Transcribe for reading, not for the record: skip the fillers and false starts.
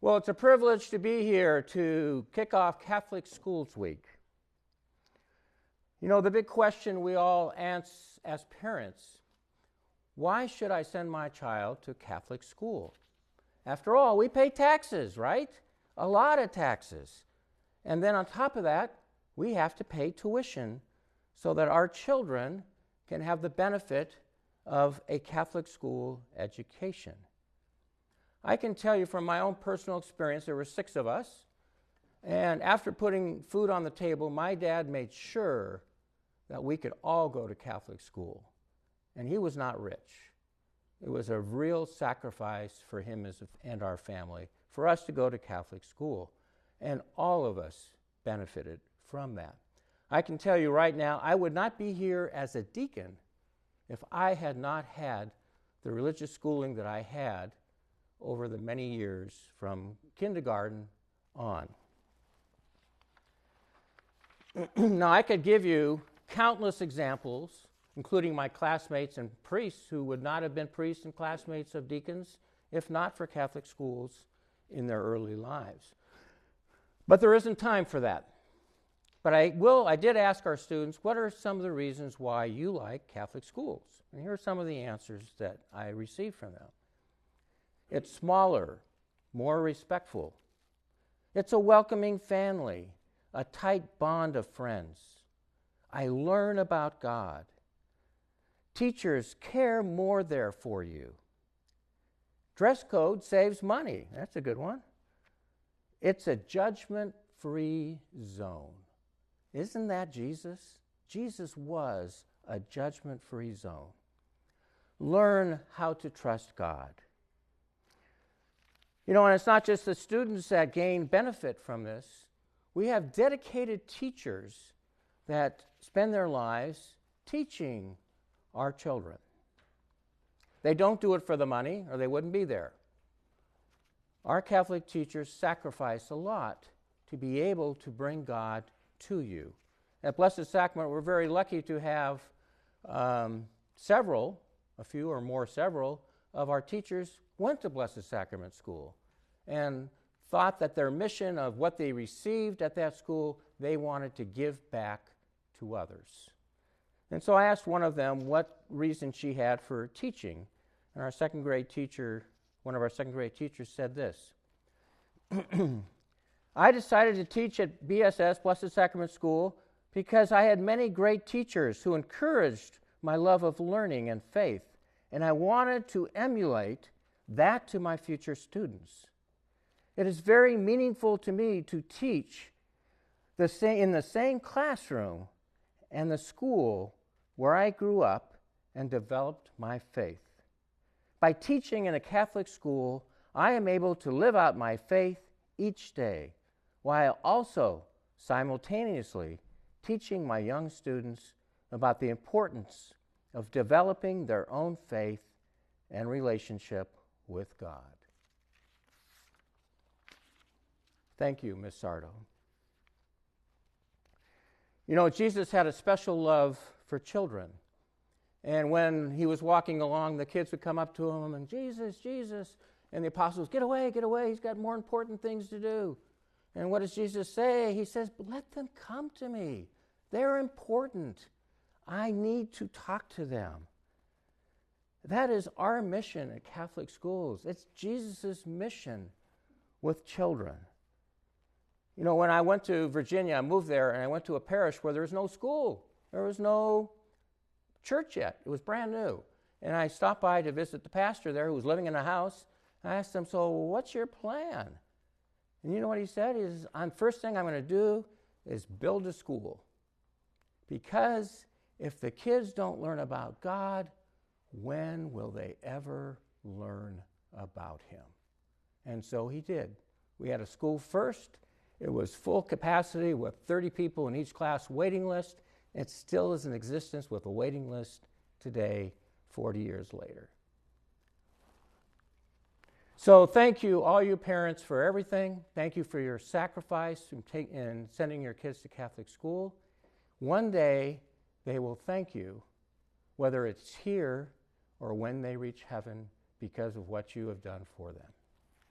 Well, it's a privilege to be here to kick off Catholic Schools Week. You know, the big question we all ask as parents, why should I send my child to Catholic school? After all, we pay taxes, right? A lot of taxes. And then on top of that, we have to pay tuition so that our children can have the benefit of a Catholic school education. I can tell you from my own personal experience, there were 6 of us, and after putting food on the table, my dad made sure that we could all go to Catholic school. And he was not rich. It was a real sacrifice for him and our family for us to go to Catholic school. And all of us benefited from that. I can tell you right now, I would not be here as a deacon if I had not had the religious schooling that I had over the many years from kindergarten on. Now, I could give you countless examples, including my classmates and priests who would not have been priests and classmates of deacons if not for Catholic schools in their early lives. But there isn't time for that. But I did ask our students, what are some of the reasons why you like Catholic schools? And here are some of the answers that I received from them. It's smaller, more respectful. It's a welcoming family, a tight bond of friends. I learn about God. Teachers care more there for you. Dress code saves money. That's a good one. It's a judgment-free zone. Isn't that Jesus? Jesus was a judgment-free zone. Learn how to trust God. You know, and it's not just the students that gain benefit from this. We have dedicated teachers that spend their lives teaching our children. They don't do it for the money, or they wouldn't be there. Our Catholic teachers sacrifice a lot to be able to bring God to you. At Blessed Sacrament, we're very lucky to have several of our teachers went to Blessed Sacrament School and thought that their mission of what they received at that school, they wanted to give back to others. And so I asked one of them what reason she had for teaching. And one of our second grade teachers said this. I decided to teach at BSS, Blessed Sacrament School, because I had many great teachers who encouraged my love of learning and faith, and I wanted to emulate that to my future students. It is very meaningful to me to teach in the same classroom and the school where I grew up and developed my faith. By teaching in a Catholic school, I am able to live out my faith each day, while also simultaneously teaching my young students about the importance of developing their own faith and relationship with God. Thank you, Ms. Sardo. You know, Jesus had a special love for children. And when he was walking along, the kids would come up to him and, Jesus, Jesus. And the apostles, get away, he's got more important things to do. And what does Jesus say? He says, let them come to me. They're important. I need to talk to them. That is our mission at Catholic schools. It's Jesus' mission with children. You know, when I went to Virginia, I moved there, and I went to a parish where there was no school. There was no church yet. It was brand new. And I stopped by to visit the pastor there who was living in a house. I asked him, so what's your plan? And you know what he said? He says, first thing I'm going to do is build a school. Because if the kids don't learn about God, when will they ever learn about him? And so he did. We had a school first. It was full capacity with 30 people in each class waiting list. It still is in existence with a waiting list today, 40 years later. So thank you, all you parents, for everything. Thank you for your sacrifice in sending your kids to Catholic school. One day, they will thank you, whether it's here or when they reach heaven, because of what you have done for them.